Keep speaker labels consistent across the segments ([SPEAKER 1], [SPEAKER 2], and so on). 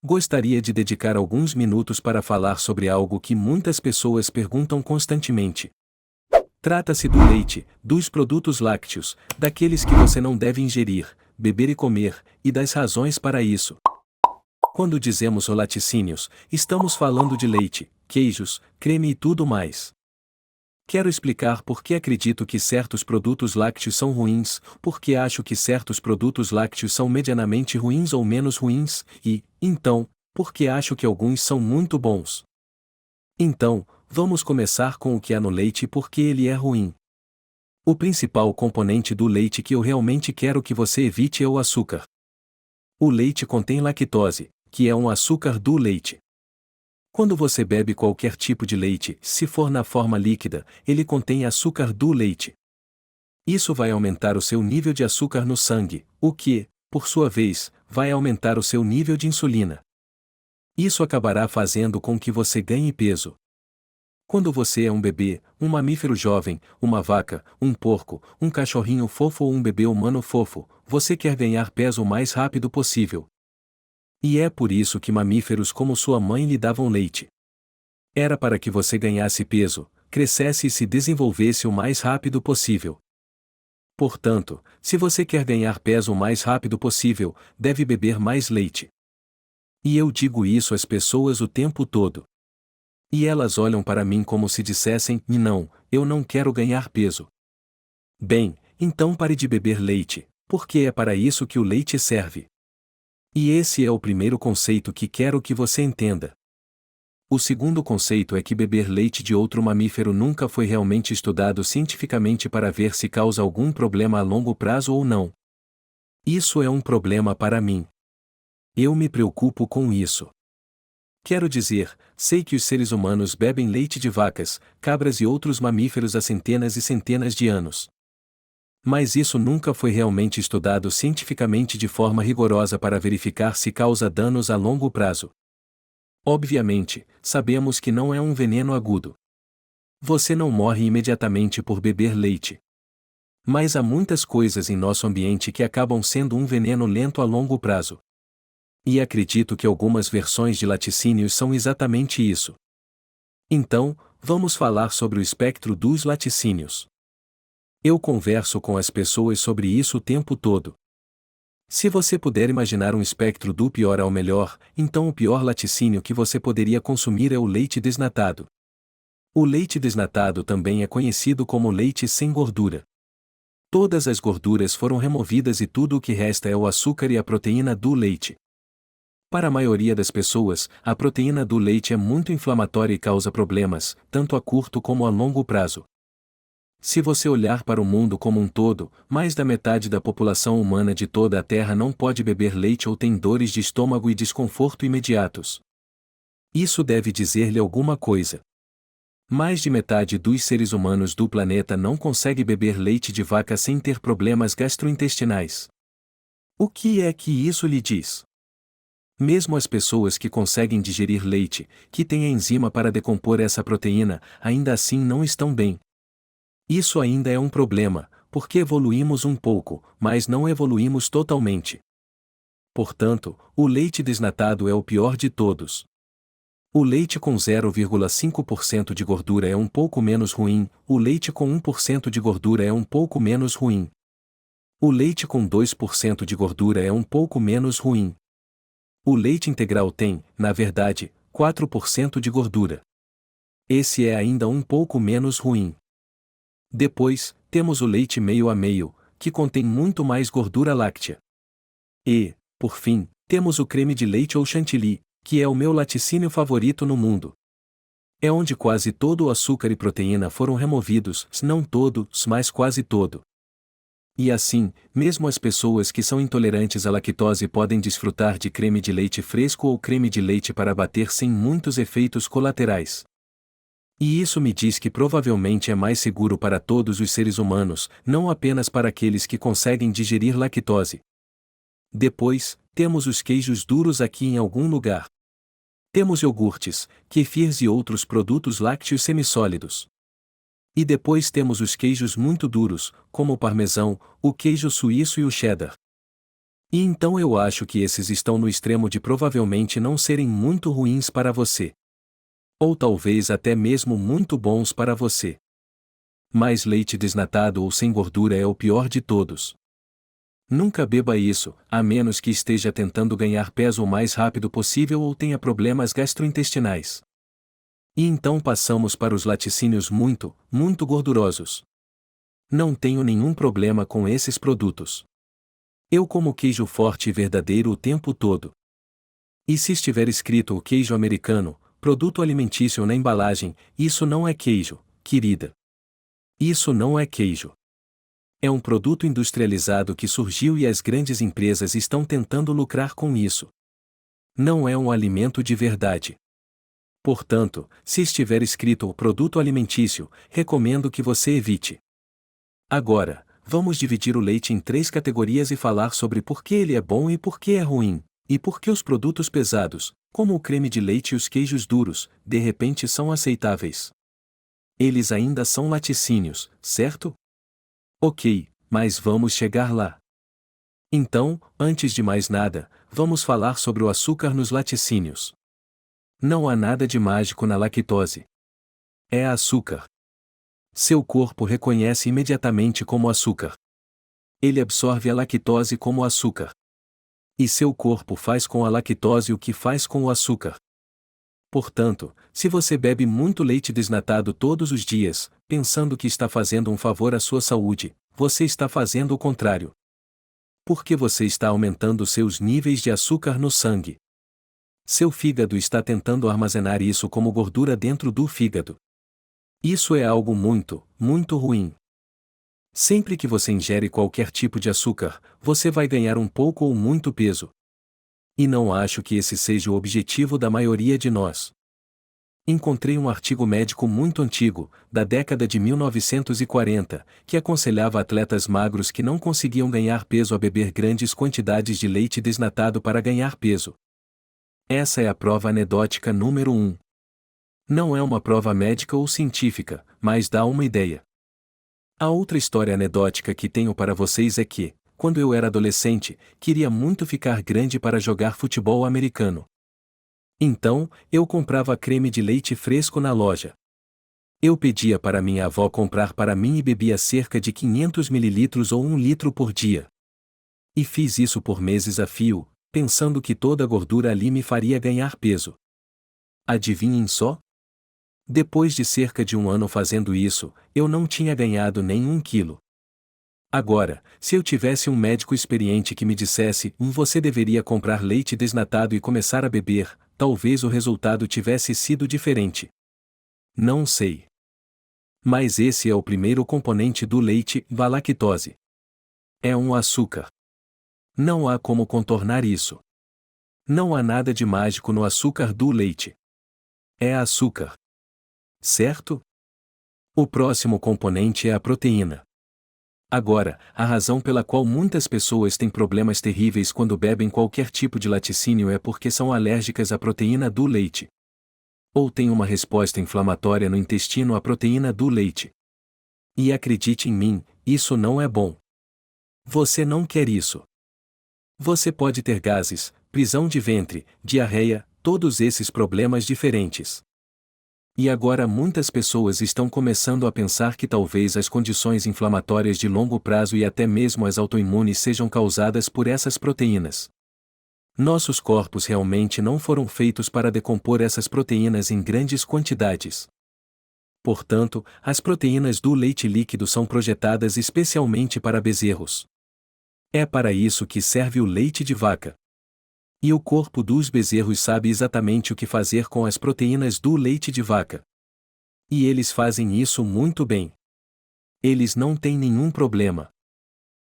[SPEAKER 1] Gostaria de dedicar alguns minutos para falar sobre algo que muitas pessoas perguntam constantemente. Trata-se do leite, dos produtos lácteos, daqueles que você não deve ingerir, beber e comer, e das razões para isso. Quando dizemos laticínios, estamos falando de leite, queijos, creme e tudo mais. Quero explicar por que acredito que certos produtos lácteos são ruins, por que acho que certos produtos lácteos são medianamente ruins ou menos ruins, e, então, por que acho que alguns são muito bons. Então, vamos começar com o que há no leite e por que ele é ruim. O principal componente do leite que eu realmente quero que você evite é o açúcar. O leite contém lactose, que é um açúcar do leite. Quando você bebe qualquer tipo de leite, se for na forma líquida, ele contém açúcar do leite. Isso vai aumentar o seu nível de açúcar no sangue, o que, por sua vez, vai aumentar o seu nível de insulina. Isso acabará fazendo com que você ganhe peso. Quando você é um bebê, um mamífero jovem, uma vaca, um porco, um cachorrinho fofo ou um bebê humano fofo, você quer ganhar peso o mais rápido possível. E é por isso que mamíferos como sua mãe lhe davam leite. Era para que você ganhasse peso, crescesse e se desenvolvesse o mais rápido possível. Portanto, se você quer ganhar peso o mais rápido possível, deve beber mais leite. E eu digo isso às pessoas o tempo todo. E elas olham para mim como se dissessem: não, eu não quero ganhar peso. Bem, então pare de beber leite, porque é para isso que o leite serve. E esse é o primeiro conceito que quero que você entenda. O segundo conceito é que beber leite de outro mamífero nunca foi realmente estudado cientificamente para ver se causa algum problema a longo prazo ou não. Isso é um problema para mim. Eu me preocupo com isso. Quero dizer, sei que os seres humanos bebem leite de vacas, cabras e outros mamíferos há centenas e centenas de anos. Mas isso nunca foi realmente estudado cientificamente de forma rigorosa para verificar se causa danos a longo prazo. Obviamente, sabemos que não é um veneno agudo. Você não morre imediatamente por beber leite. Mas há muitas coisas em nosso ambiente que acabam sendo um veneno lento a longo prazo. E acredito que algumas versões de laticínios são exatamente isso. Então, vamos falar sobre o espectro dos laticínios. Eu converso com as pessoas sobre isso o tempo todo. Se você puder imaginar um espectro do pior ao melhor, então o pior laticínio que você poderia consumir é o leite desnatado. O leite desnatado também é conhecido como leite sem gordura. Todas as gorduras foram removidas e tudo o que resta é o açúcar e a proteína do leite. Para a maioria das pessoas, a proteína do leite é muito inflamatória e causa problemas, tanto a curto como a longo prazo. Se você olhar para o mundo como um todo, mais da metade da população humana de toda a Terra não pode beber leite ou tem dores de estômago e desconforto imediatos. Isso deve dizer-lhe alguma coisa. Mais de metade dos seres humanos do planeta não consegue beber leite de vaca sem ter problemas gastrointestinais. O que é que isso lhe diz? Mesmo as pessoas que conseguem digerir leite, que têm a enzima para decompor essa proteína, ainda assim não estão bem. Isso ainda é um problema, porque evoluímos um pouco, mas não evoluímos totalmente. Portanto, o leite desnatado é o pior de todos. O leite com 0,5% de gordura é um pouco menos ruim, o leite com 1% de gordura é um pouco menos ruim. O leite com 2% de gordura é um pouco menos ruim. O leite integral tem, na verdade, 4% de gordura. Esse é ainda um pouco menos ruim. Depois, temos o leite meio a meio, que contém muito mais gordura láctea. E, por fim, temos o creme de leite ou chantilly, que é o meu laticínio favorito no mundo. É onde quase todo o açúcar e proteína foram removidos, se não todos, mas quase todo. E assim, mesmo as pessoas que são intolerantes à lactose podem desfrutar de creme de leite fresco ou creme de leite para bater sem muitos efeitos colaterais. E isso me diz que provavelmente é mais seguro para todos os seres humanos, não apenas para aqueles que conseguem digerir lactose. Depois, temos os queijos duros aqui em algum lugar. Temos iogurtes, kefirs e outros produtos lácteos semissólidos. E depois temos os queijos muito duros, como o parmesão, o queijo suíço e o cheddar. E então eu acho que esses estão no extremo de provavelmente não serem muito ruins para você. Ou talvez até mesmo muito bons para você. Mas leite desnatado ou sem gordura é o pior de todos. Nunca beba isso, a menos que esteja tentando ganhar peso o mais rápido possível ou tenha problemas gastrointestinais. E então passamos para os laticínios muito, muito gordurosos. Não tenho nenhum problema com esses produtos. Eu como queijo forte e verdadeiro o tempo todo. E se estiver escrito o queijo americano, produto alimentício na embalagem, isso não é queijo, querida. Isso não é queijo. É um produto industrializado que surgiu e as grandes empresas estão tentando lucrar com isso. Não é um alimento de verdade. Portanto, se estiver escrito o produto alimentício, recomendo que você evite. Agora, vamos dividir o leite em 3 categorias e falar sobre por que ele é bom e por que é ruim, e por que os produtos pesados, como o creme de leite e os queijos duros, de repente são aceitáveis. Eles ainda são laticínios, certo? Ok, mas vamos chegar lá. Então, antes de mais nada, vamos falar sobre o açúcar nos laticínios. Não há nada de mágico na lactose. É açúcar. Seu corpo reconhece imediatamente como açúcar. Ele absorve a lactose como açúcar. E seu corpo faz com a lactose o que faz com o açúcar. Portanto, se você bebe muito leite desnatado todos os dias, pensando que está fazendo um favor à sua saúde, você está fazendo o contrário. Porque você está aumentando seus níveis de açúcar no sangue. Seu fígado está tentando armazenar isso como gordura dentro do fígado. Isso é algo muito, muito ruim. Sempre que você ingere qualquer tipo de açúcar, você vai ganhar um pouco ou muito peso. E não acho que esse seja o objetivo da maioria de nós. Encontrei um artigo médico muito antigo, da década de 1940, que aconselhava atletas magros que não conseguiam ganhar peso a beber grandes quantidades de leite desnatado para ganhar peso. Essa é a prova anedótica número 1. Não é uma prova médica ou científica, mas dá uma ideia. A outra história anedótica que tenho para vocês é que, quando eu era adolescente, queria muito ficar grande para jogar futebol americano. Então, eu comprava creme de leite fresco na loja. Eu pedia para minha avó comprar para mim e bebia cerca de 500 ml ou 1 litro por dia. E fiz isso por meses a fio, pensando que toda a gordura ali me faria ganhar peso. Adivinhem só? Depois de cerca de 1 ano fazendo isso, eu não tinha ganhado nem 1 quilo. Agora, se eu tivesse um médico experiente que me dissesse, você deveria comprar leite desnatado e começar a beber, talvez o resultado tivesse sido diferente. Não sei. Mas esse é o primeiro componente do leite, a lactose. É um açúcar. Não há como contornar isso. Não há nada de mágico no açúcar do leite. É açúcar. Certo? O próximo componente é a proteína. Agora, a razão pela qual muitas pessoas têm problemas terríveis quando bebem qualquer tipo de laticínio é porque são alérgicas à proteína do leite. Ou têm uma resposta inflamatória no intestino à proteína do leite. E acredite em mim, isso não é bom. Você não quer isso. Você pode ter gases, prisão de ventre, diarreia, todos esses problemas diferentes. E agora muitas pessoas estão começando a pensar que talvez as condições inflamatórias de longo prazo e até mesmo as autoimunes sejam causadas por essas proteínas. Nossos corpos realmente não foram feitos para decompor essas proteínas em grandes quantidades. Portanto, as proteínas do leite líquido são projetadas especialmente para bezerros. É para isso que serve o leite de vaca. E o corpo dos bezerros sabe exatamente o que fazer com as proteínas do leite de vaca. E eles fazem isso muito bem. Eles não têm nenhum problema.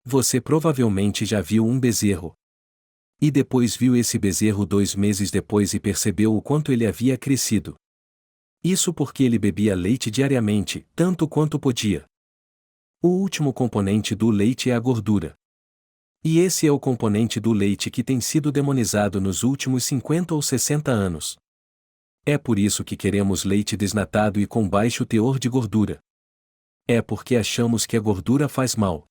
[SPEAKER 1] Você provavelmente já viu um bezerro. E depois viu esse bezerro 2 meses depois e percebeu o quanto ele havia crescido. Isso porque ele bebia leite diariamente, tanto quanto podia. O último componente do leite é a gordura. E esse é o componente do leite que tem sido demonizado nos últimos 50 ou 60 anos. É por isso que queremos leite desnatado e com baixo teor de gordura. É porque achamos que a gordura faz mal.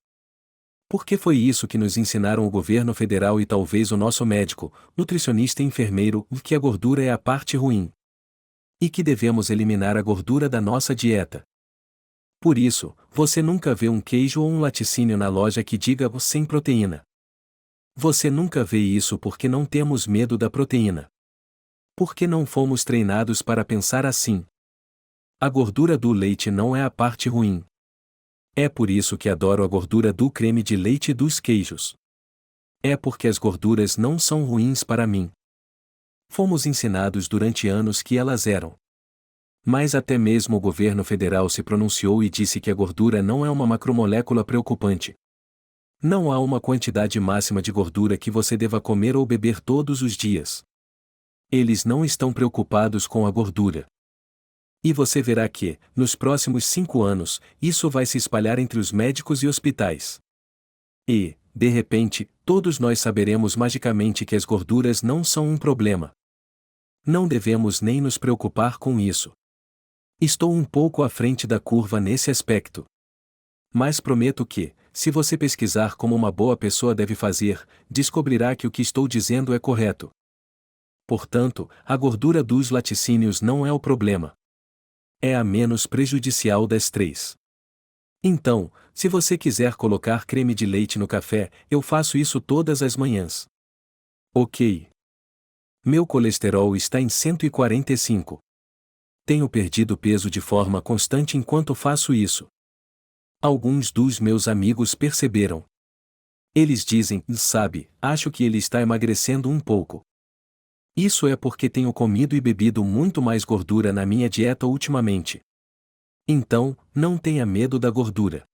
[SPEAKER 1] Porque foi isso que nos ensinaram o governo federal e talvez o nosso médico, nutricionista e enfermeiro, que a gordura é a parte ruim. E que devemos eliminar a gordura da nossa dieta. Por isso, você nunca vê um queijo ou um laticínio na loja que diga sem proteína. Você nunca vê isso porque não temos medo da proteína. Porque não fomos treinados para pensar assim. A gordura do leite não é a parte ruim. É por isso que adoro a gordura do creme de leite e dos queijos. É porque as gorduras não são ruins para mim. Fomos ensinados durante anos que elas eram. Mas até mesmo o governo federal se pronunciou e disse que a gordura não é uma macromolécula preocupante. Não há uma quantidade máxima de gordura que você deva comer ou beber todos os dias. Eles não estão preocupados com a gordura. E você verá que, nos próximos 5 anos, isso vai se espalhar entre os médicos e hospitais. E, de repente, todos nós saberemos magicamente que as gorduras não são um problema. Não devemos nem nos preocupar com isso. Estou um pouco à frente da curva nesse aspecto. Mas prometo que, se você pesquisar como uma boa pessoa deve fazer, descobrirá que o que estou dizendo é correto. Portanto, a gordura dos laticínios não é o problema. É a menos prejudicial das três. Então, se você quiser colocar creme de leite no café, eu faço isso todas as manhãs. Ok. Meu colesterol está em 145. Tenho perdido peso de forma constante enquanto faço isso. Alguns dos meus amigos perceberam. Eles dizem, sabe, acho que ele está emagrecendo um pouco. Isso é porque tenho comido e bebido muito mais gordura na minha dieta ultimamente. Então, não tenha medo da gordura.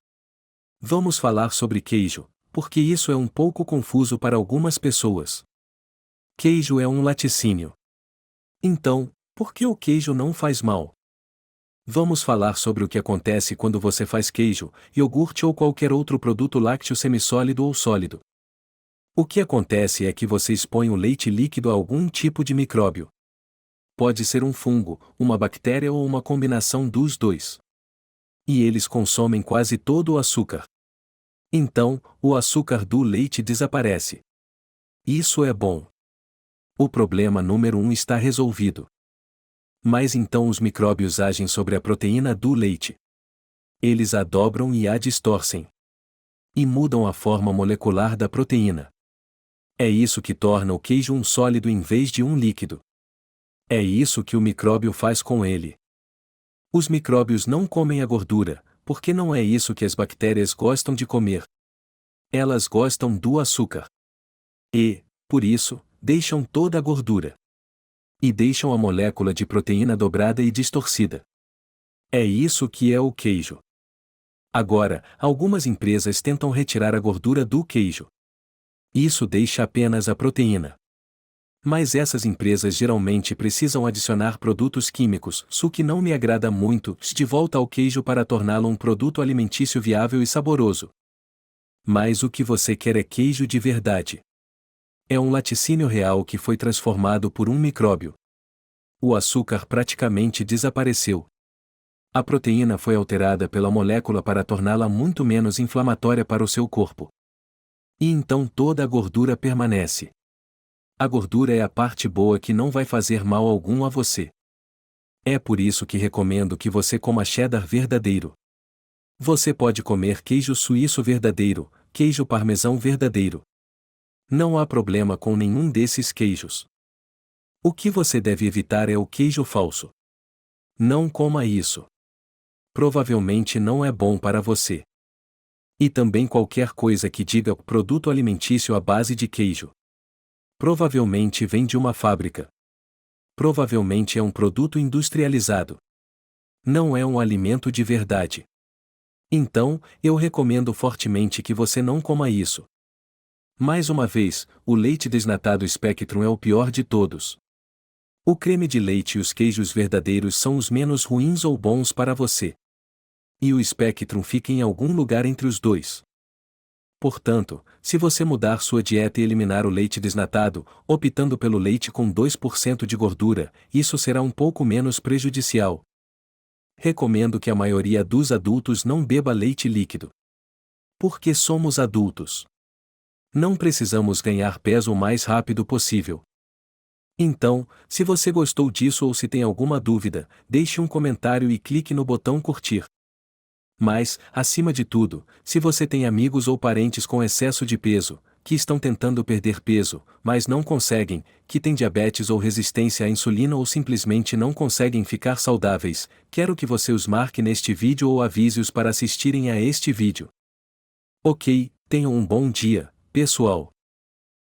[SPEAKER 1] Vamos falar sobre queijo, porque isso é um pouco confuso para algumas pessoas. Queijo é um laticínio. Então, por que o queijo não faz mal? Vamos falar sobre o que acontece quando você faz queijo, iogurte ou qualquer outro produto lácteo semissólido ou sólido. O que acontece é que você expõe o leite líquido a algum tipo de micróbio. Pode ser um fungo, uma bactéria ou uma combinação dos dois. E eles consomem quase todo o açúcar. Então, o açúcar do leite desaparece. Isso é bom. O problema número 1 está resolvido. Mas então os micróbios agem sobre a proteína do leite. Eles a dobram e a distorcem. E mudam a forma molecular da proteína. É isso que torna o queijo um sólido em vez de um líquido. É isso que o micróbio faz com ele. Os micróbios não comem a gordura, porque não é isso que as bactérias gostam de comer. Elas gostam do açúcar. E, por isso, deixam toda a gordura. E deixam a molécula de proteína dobrada e distorcida. É isso que é o queijo. Agora, algumas empresas tentam retirar a gordura do queijo. Isso deixa apenas a proteína. Mas essas empresas geralmente precisam adicionar produtos químicos, o que não me agrada muito, de volta ao queijo para torná-lo um produto alimentício viável e saboroso. Mas o que você quer é queijo de verdade. É um laticínio real que foi transformado por um micróbio. O açúcar praticamente desapareceu. A proteína foi alterada pela molécula para torná-la muito menos inflamatória para o seu corpo. E então toda a gordura permanece. A gordura é a parte boa que não vai fazer mal algum a você. É por isso que recomendo que você coma cheddar verdadeiro. Você pode comer queijo suíço verdadeiro, queijo parmesão verdadeiro. Não há problema com nenhum desses queijos. O que você deve evitar é o queijo falso. Não coma isso. Provavelmente não é bom para você. E também qualquer coisa que diga produto alimentício à base de queijo. Provavelmente vem de uma fábrica. Provavelmente é um produto industrializado. Não é um alimento de verdade. Então, eu recomendo fortemente que você não coma isso. Mais uma vez, o leite desnatado Spectrum é o pior de todos. O creme de leite e os queijos verdadeiros são os menos ruins ou bons para você. E o Spectrum fica em algum lugar entre os dois. Portanto, se você mudar sua dieta e eliminar o leite desnatado, optando pelo leite com 2% de gordura, isso será um pouco menos prejudicial. Recomendo que a maioria dos adultos não beba leite líquido. Porque somos adultos. Não precisamos ganhar peso o mais rápido possível. Então, se você gostou disso ou se tem alguma dúvida, deixe um comentário e clique no botão curtir. Mas, acima de tudo, se você tem amigos ou parentes com excesso de peso, que estão tentando perder peso, mas não conseguem, que têm diabetes ou resistência à insulina ou simplesmente não conseguem ficar saudáveis, quero que você os marque neste vídeo ou avise-os para assistirem a este vídeo. Ok, tenham um bom dia, pessoal.